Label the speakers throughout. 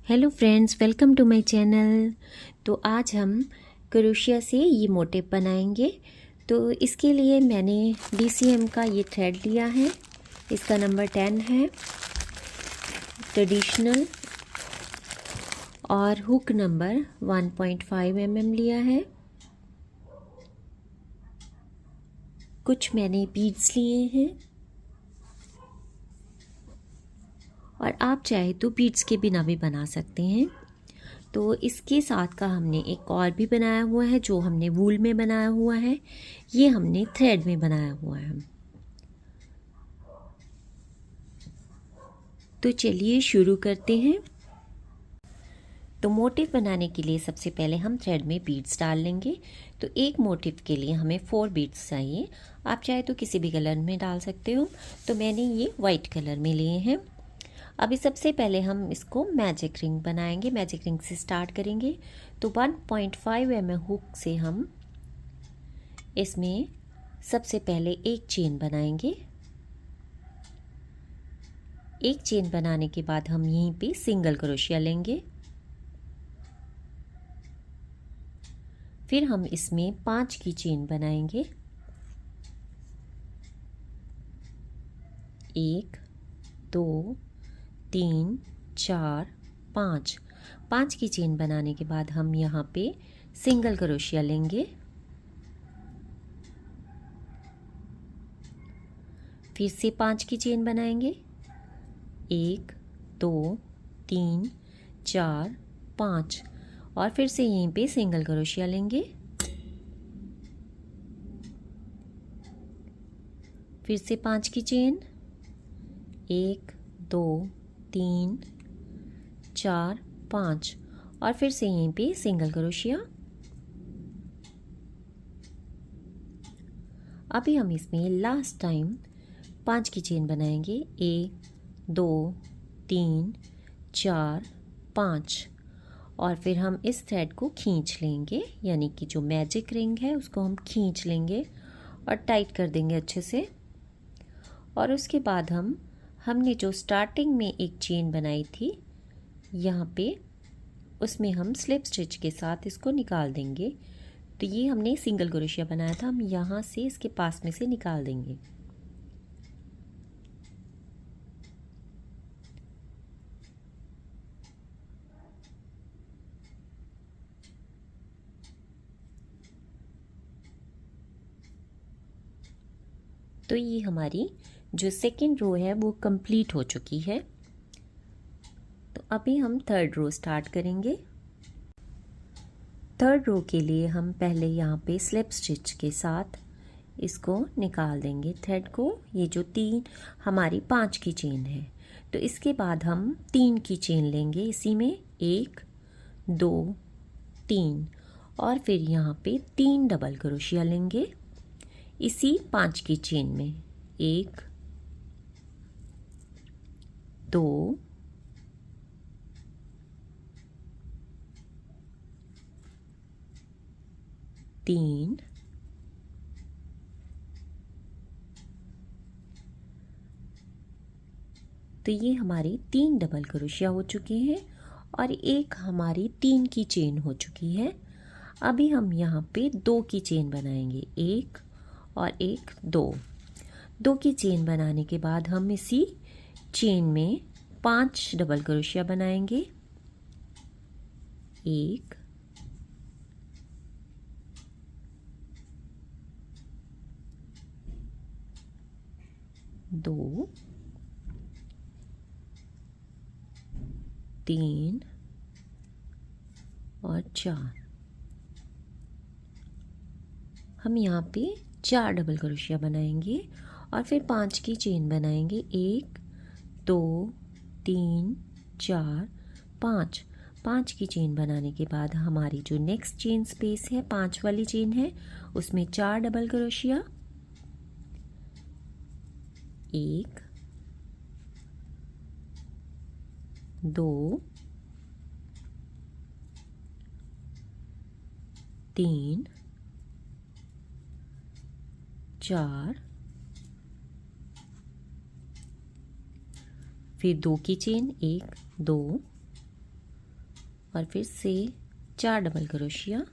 Speaker 1: Hello friends, welcome to my channel. तो आज हम क्रोशिया से ये मोटिव बनाएंगे। तो इसके लिए मैंने DCM का ये थ्रेड लिया है। इसका नंबर 10 है, ट्रेडिशनल, और हुक नंबर 1.5 mm लिया है। कुछ मैंने बीड्स लिए हैं और आप चाहे तो बीड्स के बिना भी बना सकते हैं। तो इसके साथ का हमने एक और भी बनाया हुआ है, जो हमने वूल में बनाया हुआ है। ये हमने थ्रेड में बनाया हुआ है। तो चलिए शुरू करते हैं। तो मोटिव बनाने के लिए सबसे पहले हम थ्रेड में बीड्स डाल लेंगे। तो एक मोटिव के लिए हमें 4 बीड्स चाहिए। आप चाहे तो किसी भी कलर में डाल सकते हो। तो मैंने ये वाइट कलर में लिए हैं। अभी सबसे पहले हम इसको मैजिक रिंग बनाएंगे। मैजिक रिंग से स्टार्ट करेंगे। तो 1.5 mm हुक से हम इसमें सबसे पहले एक चेन बनाएंगे। एक चेन बनाने के बाद हम यहीं पे सिंगल क्रोशिया लेंगे। फिर हम इसमें 5 की चेन बनाएंगे। 1 2 3 4 5। 5 की चेन बनाने के बाद हम यहाँ पे सिंगल क्रोशिया लेंगे। फिर से 5 की चेन बनाएंगे। 1 2 3 4 5 और फिर से यहीं पे सिंगल क्रोशिया लेंगे। फिर से 5 की चेन, 1 2 3 4 5 और फिर से यहीं पे सिंगल क्रोशिया। अभी हम इसमें लास्ट टाइम 5 की चेन बनाएंगे। 1 2 3 4 5 और फिर हम इस थ्रेड को खींच लेंगे, यानी कि जो मैजिक रिंग है उसको हम खींच लेंगे और टाइट कर देंगे अच्छे से। और उसके बाद हमने जो स्टार्टिंग में एक चेन बनाई थी यहाँ पे, उसमें हम स्लिप स्टिच के साथ इसको निकाल देंगे। तो ये हमने सिंगल क्रोशिया बनाया था, हम यहाँ से इसके पास में से निकाल देंगे। तो ये हमारी जो सेकेंड रो है वो कंप्लीट हो चुकी है। तो अभी हम थर्ड रो स्टार्ट करेंगे। थर्ड रो के लिए हम पहले यहाँ पे स्लिप स्टिच के साथ इसको निकाल देंगे थ्रेड को। ये जो हमारी 5 की चेन है, तो इसके बाद हम 3 की चेन लेंगे इसी में, 1 2 3 और फिर यहाँ पे 3 डबल क्रोशिया लेंगे इसी 5 की चेन में। 1 2 3 तो ये हमारी 3 डबल क्रोशिया हो चुकी हैं और एक हमारी 3 की चेन हो चुकी है। अभी हम यहाँ पे 2 की चेन बनाएंगे, 1 और 1 2 की चेन बनाने के बाद हम इसी चेन में 5 डबल क्रोशिया बनाएंगे। 1 2 3 और 4। हम यहाँ पे 4 डबल क्रोशिया बनाएंगे और फिर 5 की चेन बनाएंगे। 1 2 3 4 5 की चेन बनाने के बाद हमारी जो नेक्स्ट चेन स्पेस है, 5 वाली चेन है, उसमें 4 डबल क्रोशिया। 1 2 3 4 फिर 2 की चेन, 1 2 और फिर से 4 डबल क्रोशिया,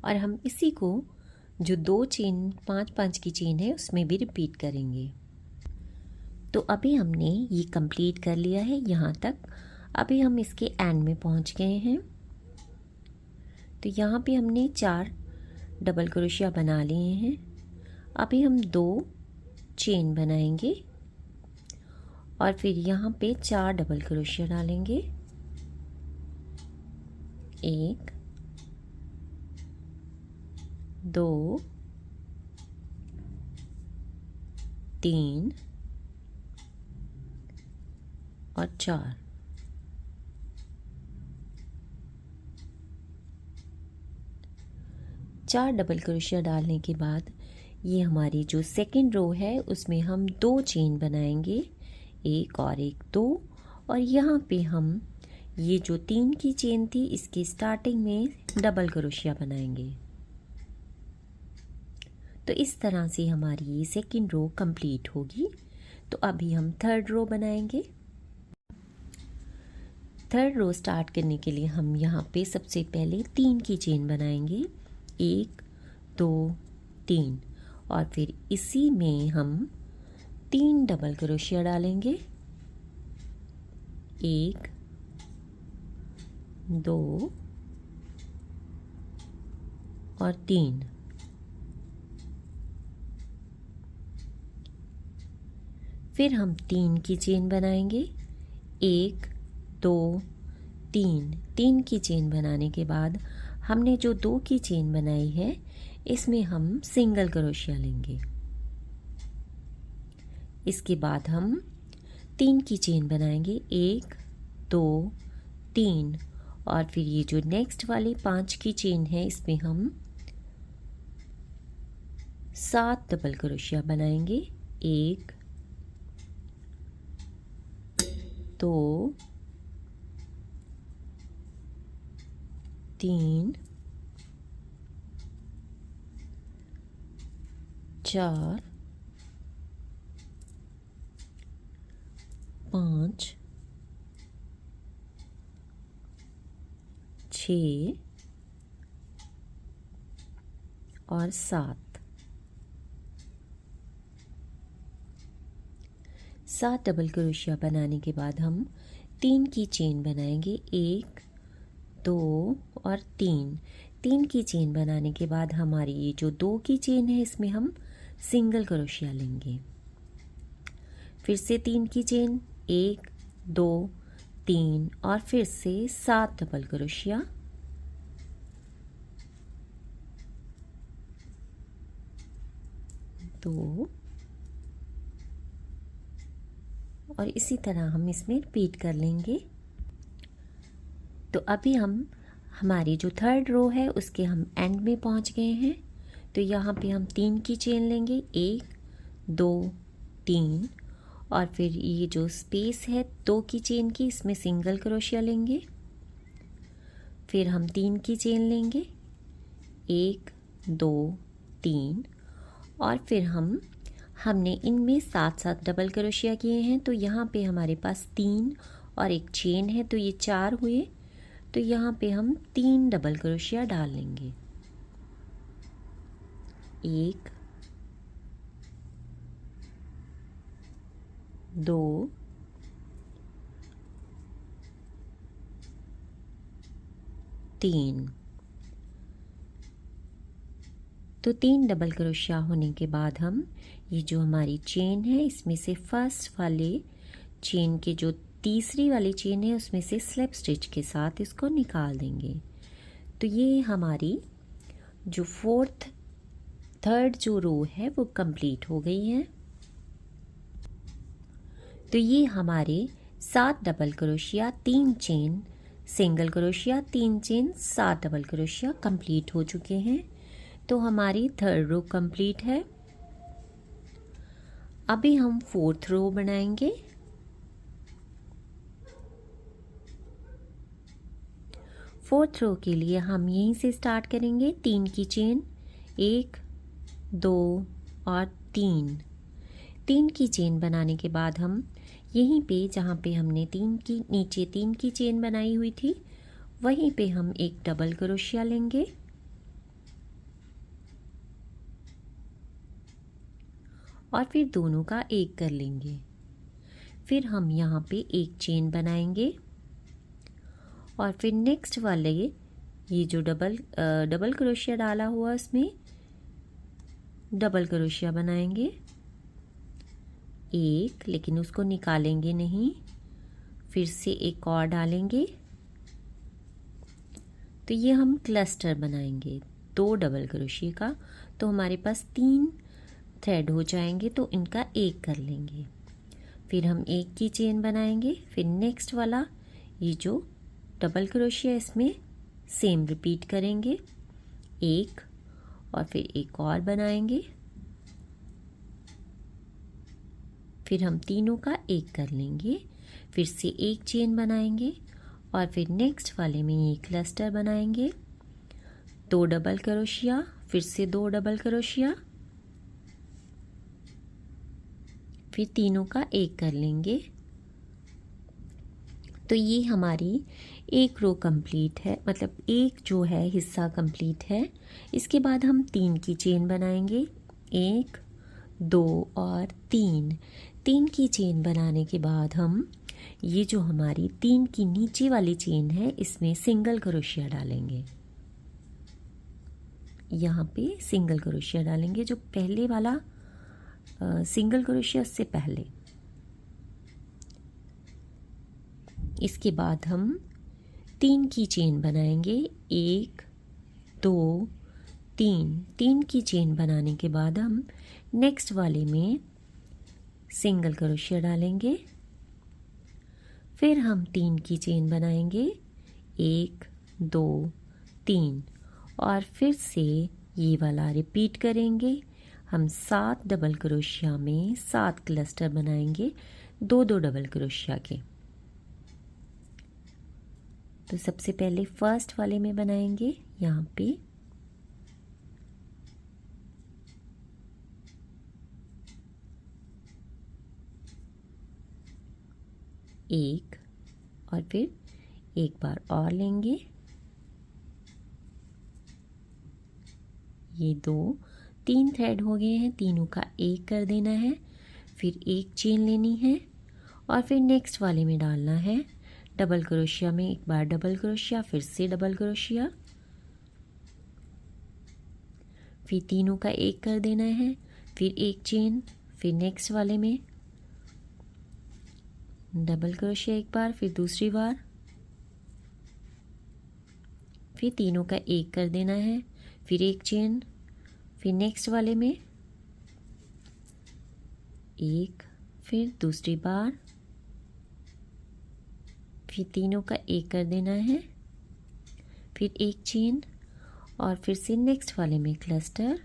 Speaker 1: और हम इसी को जो 2 चेन 5-5 की चेन है उसमें भी रिपीट करेंगे। तो अभी हमने ये कंप्लीट कर लिया है यहाँ तक। अभी हम इसके एंड में पहुँच गए हैं। तो यहाँ पे हमने 4 डबल क्रोशिया बना लिए हैं। अभी हम 2 चेन बनाएंगे और फिर यहाँ पे 4 डबल क्रोशिया डालेंगे। 1 2 3 और 4। चार डबल क्रोशिया डालने के बाद ये हमारी जो सेकेंड रो है उसमें हम 2 चेन बनाएंगे, 1 और 1 2। और यहाँ पे हम ये जो 3 की चेन थी इसकी स्टार्टिंग में डबल क्रोशिया बनाएंगे। तो इस तरह से हमारी ये सेकेंड रो कंप्लीट होगी। तो अभी हम थर्ड रो बनाएंगे। थर्ड रो स्टार्ट करने के लिए हम यहाँ पे सबसे पहले 3 की चेन बनाएंगे, 1 2 3। और फिर इसी में हम 3 डबल क्रोशिया डालेंगे, 1 2 और 3। फिर हम 3 की चेन बनाएंगे, 1 2 3। 3 की चेन बनाने के बाद हमने जो 2 की चेन बनाई है इसमें हम सिंगल क्रोशिया लेंगे। इसके बाद हम 3 की चेन बनाएंगे, 1 2 3। और फिर ये जो नेक्स्ट वाली 5 की चेन है इसमें हम 7 डबल क्रोशिया बनाएंगे, 1 2 3 4 5 6 और 7। 7 डबल क्रोशिया बनाने के बाद हम 3 की चेन बनाएंगे, 1 2 और 3। 3 की चेन बनाने के बाद हमारी ये जो 2 की चेन है इसमें हम सिंगल क्रोशिया लेंगे। फिर से 3 की चेन, 1 2 3 और फिर से 7 डबल क्रोशिया। दो और इसी तरह हम इसमें रिपीट कर लेंगे। तो अभी हम हमारी जो थर्ड रो है उसके हम एंड में पहुंच गए हैं। तो यहाँ पे हम 3 की चेन लेंगे, 1 2 3। और फिर ये जो स्पेस है 2 की चेन की इसमें सिंगल क्रोशिया लेंगे। फिर हम 3 की चेन लेंगे, 1 2 3। और फिर हमने इनमें 7 डबल क्रोशिया किए हैं। तो यहाँ पे हमारे पास 3 और एक चेन है तो ये 4 हुए। तो यहाँ पे हम 3 डबल क्रोशिया डाल लेंगे, 1 2 3। तो 3 डबल क्रोशिया होने के बाद हम ये जो हमारी चेन है इसमें से फर्स्ट वाले चेन के जो तीसरी वाली चेन है उसमें से स्लिप स्टिच के साथ इसको निकाल देंगे। तो ये हमारी जो थर्ड जो रो है वो कंप्लीट हो गई है। तो ये हमारे 7 double crochet 3 chain single crochet 3 chain 7 double crochet complete हो चुके हैं। तो हमारी थर्ड रो कंप्लीट है। अभी हम 4th रो बनाएंगे। फोर्थ रो के लिए हम यहीं से स्टार्ट करेंगे। 3 की चेन, 1 2 और 3 की चेन बनाने के बाद हम यहीं पे जहाँ पे हमने नीचे 3 की चेन बनाई हुई थी वहीं पे हम एक डबल क्रोशिया लेंगे और फिर दोनों का एक कर लेंगे। फिर हम यहाँ पे एक चेन बनाएंगे और फिर नेक्स्ट वाले ये जो डबल क्रोशिया डाला हुआ इसमें डबल क्रोशिया बनाएंगे एक, लेकिन उसको निकालेंगे नहीं, फिर से एक और डालेंगे। तो ये हम क्लस्टर बनाएंगे 2 डबल क्रोशिया का, तो हमारे पास 3 थ्रेड हो जाएंगे, तो इनका एक कर लेंगे। फिर हम एक की चेन बनाएंगे, फिर नेक्स्ट वाला ये जो डबल क्रोशिया इसमें सेम रिपीट करेंगे एक, और फिर एक और बनाएंगे, फिर हम तीनों का एक कर लेंगे, फिर से एक चेन बनाएंगे और फिर नेक्स्ट वाले में ये क्लस्टर बनाएंगे 2 डबल क्रोशिया, फिर से 2 डबल क्रोशिया, फिर तीनों का एक कर लेंगे। तो ये हमारी एक रो कंप्लीट है, मतलब एक जो है हिस्सा कंप्लीट है। इसके बाद हम 3 की चेन बनाएंगे 1 2 और 3 की चेन बनाने के बाद हम ये जो हमारी 3 की नीचे वाली चेन है इसमें सिंगल क्रोशिया डालेंगे। यहाँ पे सिंगल क्रोशिया डालेंगे, जो पहले वाला सिंगल क्रोशिया उससे पहले। इसके बाद हम 3 की चेन बनाएंगे 1 2 3 की चेन बनाने के बाद हम नेक्स्ट वाले में सिंगल क्रोशिया डालेंगे, फिर हम 3 की चेन बनाएंगे 1 2 3 और फिर से ये वाला रिपीट करेंगे। हम 7 डबल क्रोशिया में 7 क्लस्टर बनाएंगे 2 डबल क्रोशिया के। तो सबसे पहले फर्स्ट वाले में बनाएंगे यहाँ पे एक, और फिर एक बार और लेंगे, ये 3 थ्रेड हो गए हैं, तीनों का एक कर देना है, फिर एक चेन लेनी है और फिर नेक्स्ट वाले में डालना है डबल क्रोशिया में एक बार डबल क्रोशिया, फिर से डबल क्रोशिया, फिर तीनों का एक कर देना है, फिर एक चेन, फिर नेक्स्ट वाले में डबल क्रोशिया एक बार, फिर दूसरी बार, फिर तीनों का एक कर देना है, फिर एक चेन, फिर नेक्स्ट वाले में एक, फिर दूसरी बार, फिर तीनों का एक कर देना है, फिर एक चेन और फिर से नेक्स्ट वाले में क्लस्टर।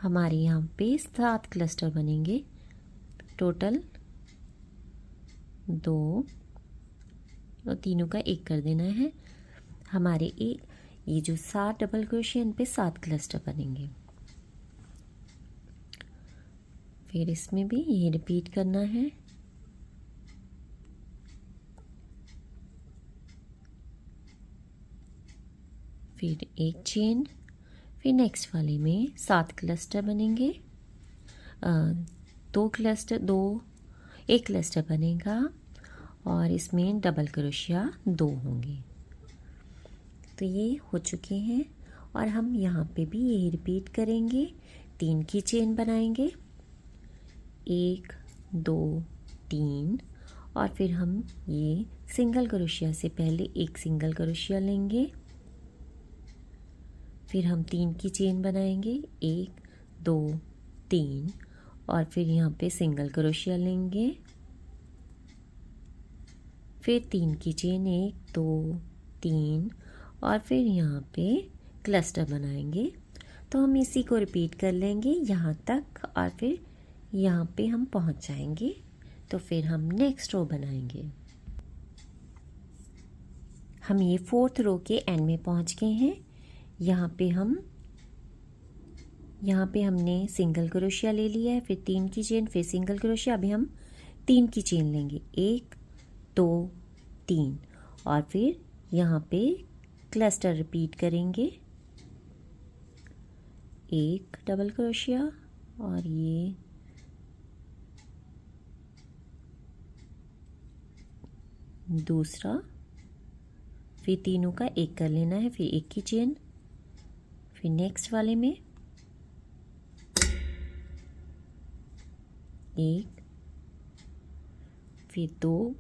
Speaker 1: हमारे यहाँ पे 7 क्लस्टर बनेंगे टोटल, 2 और तीनों का एक कर देना है। हमारे ये जो 7 डबल क्रोशिया इन पे 7 क्लस्टर बनेंगे। फिर इसमें भी ये रिपीट करना है। फिर एक चेन, फिर नेक्स्ट वाले में 7 क्लस्टर बनेंगे, 1 क्लस्टर बनेगा और इसमें डबल क्रोशिया 2 होंगे। तो ये हो चुके हैं और हम यहाँ पे भी यही रिपीट करेंगे। 3 की चेन बनाएंगे 1 2 3 और फिर हम ये सिंगल क्रोशिया से पहले एक सिंगल क्रोशिया लेंगे, फिर हम 3 की चेन बनाएंगे 1 2 3 और फिर यहाँ पे सिंगल क्रोशिया लेंगे, फिर 3 की चेन 1 2 3 और फिर यहाँ पे क्लस्टर बनाएंगे। तो हम इसी को रिपीट कर लेंगे यहाँ तक और फिर यहाँ पे हम पहुँच जाएंगे। तो फिर हम नेक्स्ट रो बनाएंगे। हम ये 4th रो के एंड में पहुँच गए हैं। यहाँ पे हमने सिंगल क्रोशिया ले लिया है, फिर 3 की चेन, फिर सिंगल क्रोशिया। अभी हम 3 की चेन लेंगे, 1 2 3, और फिर यहाँ पे क्लस्टर रिपीट करेंगे, एक डबल क्रोशिया और ये दूसरा, फिर तीनों का एक कर लेना है, फिर 1 की चेन, फिर नेक्स्ट वाले में 1, फिर 2,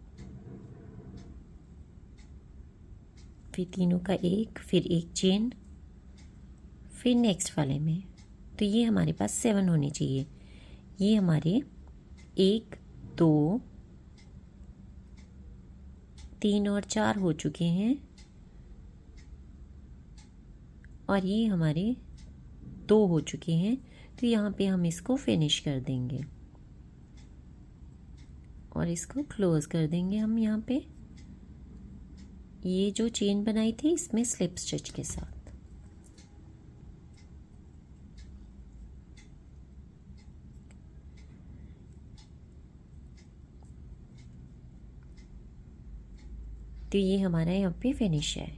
Speaker 1: फिर तीनों का एक, फिर 1 चेन, फिर नेक्स्ट वाले में। तो ये हमारे पास 7 होने चाहिए। ये हमारे 1 2 3 और 4 हो चुके हैं, और ये हमारे 2 हो चुके हैं। तो यहाँ पे हम इसको फिनिश कर देंगे और इसको क्लोज कर देंगे हम यहाँ पे, ये जो चेन बनाई थी इसमें स्लिप स्टिच के साथ। तो ये हमारा यहाँ पे फिनिश है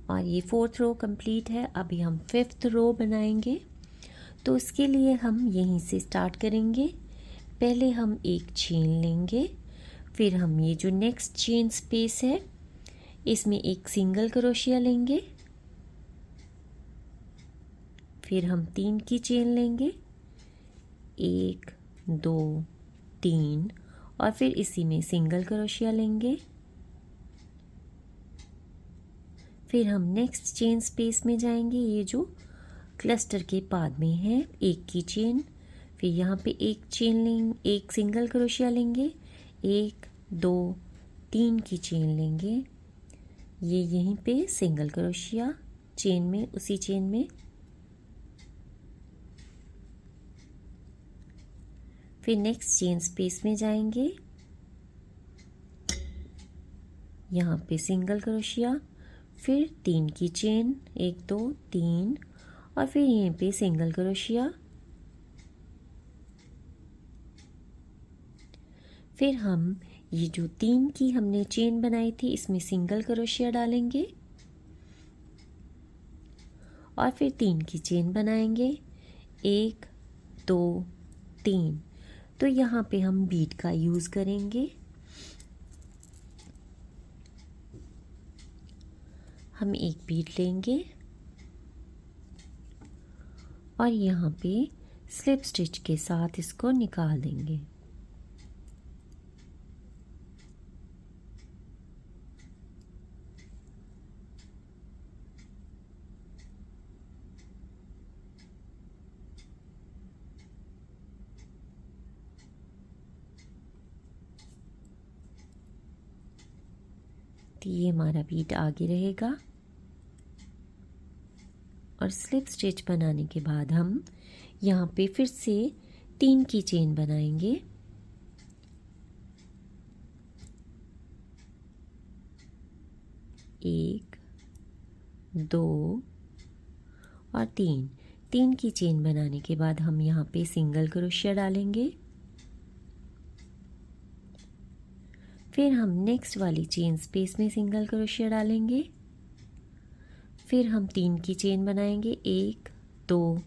Speaker 1: और ये 4th रो कंप्लीट है। अभी हम 5th रो बनाएंगे। तो उसके लिए हम यहीं से स्टार्ट करेंगे। पहले हम एक चेन लेंगे, फिर हम ये जो नेक्स्ट चेन स्पेस है इसमें एक सिंगल क्रोशिया लेंगे, फिर हम 3 की चेन लेंगे, 1 2 3, और फिर इसी में सिंगल क्रोशिया लेंगे। फिर हम नेक्स्ट चेन स्पेस में जाएंगे, ये जो क्लस्टर के बाद में है, 1 की चेन, फिर यहाँ पे एक चेन लेंगे, एक सिंगल क्रोशिया लेंगे, 1 2 3 की चेन लेंगे, ये यहीं पे सिंगल क्रोशिया चेन में, उसी चेन में, फिर नेक्स्ट चेन स्पेस में जाएंगे, यहाँ पे सिंगल क्रोशिया, फिर 3 की चेन, 1 2 3, और फिर यहीं पे सिंगल क्रोशिया, फिर हम ये जो 3 की हमने चेन बनाई थी इसमें सिंगल क्रोशिया डालेंगे और फिर 3 की चेन बनाएंगे, 1 2 3। तो यहाँ पे हम बीड का यूज़ करेंगे। हम एक बीड लेंगे और यहाँ पे स्लिप स्टिच के साथ इसको निकाल देंगे। तो ये हमारा बीड आगे रहेगा और स्लिप स्टिच बनाने के बाद हम यहाँ पे फिर से 3 की चेन बनाएंगे, 1 2 और 3 की चेन बनाने के बाद हम यहाँ पे सिंगल क्रोशिया डालेंगे, फिर हम नेक्स्ट वाली चेन स्पेस में सिंगल क्रोशिया डालेंगे, फिर हम 3 की चेन बनाएंगे, 1 2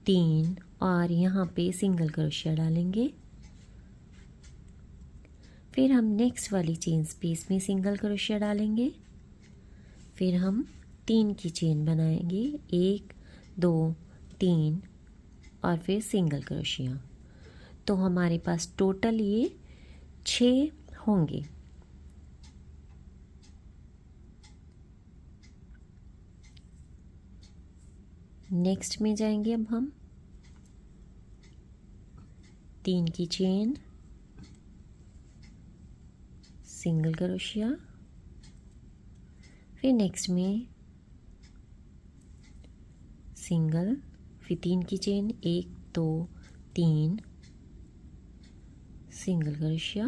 Speaker 1: 3, और यहाँ पे सिंगल क्रोशिया डालेंगे, फिर हम नेक्स्ट वाली चेन स्पेस में सिंगल क्रोशिया डालेंगे, फिर हम 3 की चेन बनाएंगे, 1 2 3, और फिर सिंगल क्रोशिया। तो हमारे पास टोटल ये 6 होंगे। नेक्स्ट में जाएंगे अब हम 3 की चेन, सिंगल क्रोशिया, फिर नेक्स्ट में सिंगल, फिर 3 की चेन, 1 2 3, सिंगल क्रोशिया,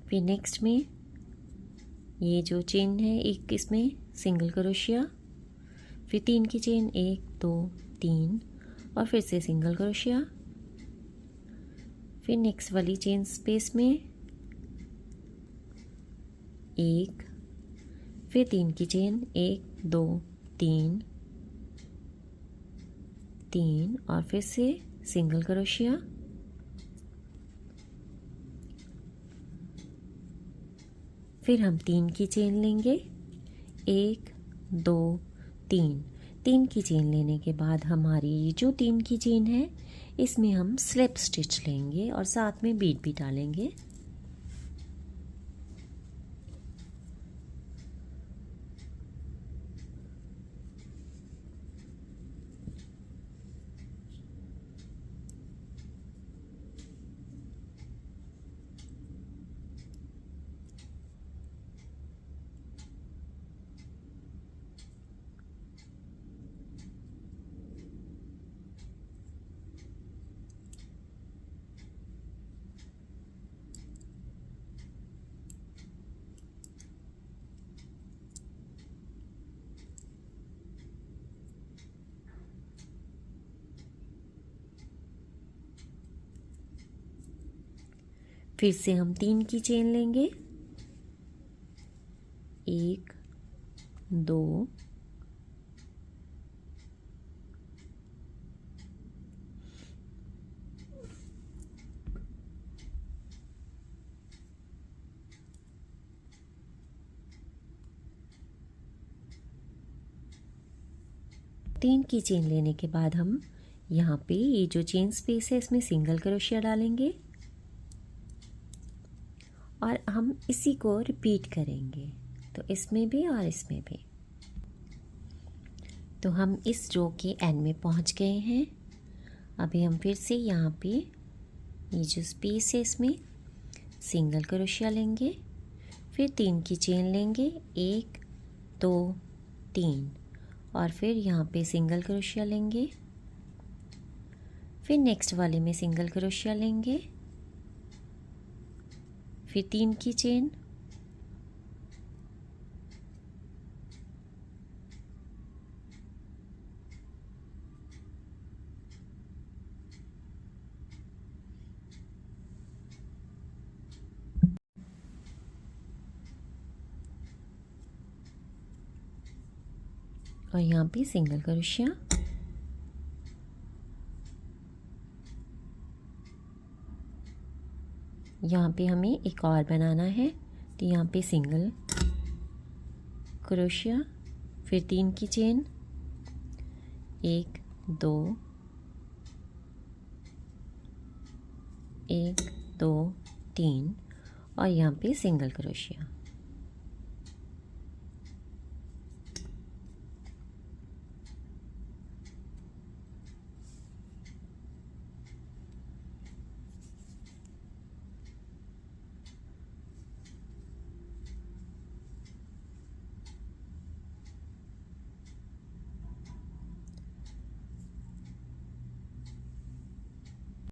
Speaker 1: फिर नेक्स्ट में ये जो चेन है एक इसमें सिंगल क्रोशिया, फिर 3 की चेन 1 2 3 और फिर से सिंगल क्रोशिया, फिर नेक्स्ट वाली चेन स्पेस में 1, फिर 3 की चेन 1 2 3 3 और फिर से सिंगल क्रोशिया, फिर हम 3 की चेन लेंगे 1 2 3 3 की चेन लेने के बाद हमारी ये जो 3 की चेन है इसमें हम स्लिप स्टिच लेंगे और साथ में बीट भी डालेंगे। फिर से हम 3 की चेन लेंगे 1 2 3 की चेन लेने के बाद हम यहाँ पे ये जो चेन स्पेस है इसमें सिंगल क्रोशिया डालेंगे और हम इसी को रिपीट करेंगे, तो इसमें भी और इसमें भी। तो हम इस रो के एंड में पहुँच गए हैं। अभी हम फिर से यहाँ पे ये जो स्पेस है इसमें सिंगल क्रोशिया लेंगे, फिर 3 की चेन लेंगे 1 2 3 और फिर यहाँ पे सिंगल क्रोशिया लेंगे, फिर नेक्स्ट वाले में सिंगल क्रोशिया लेंगे, फिर 3 की चेन, और यहाँ पे सिंगल क्रोशिया, यहाँ पे हमें एक और बनाना है, तो यहाँ पे सिंगल क्रोशिया, फिर 3 की चेन 1 2 1 2 3 और यहाँ पे सिंगल क्रोशिया।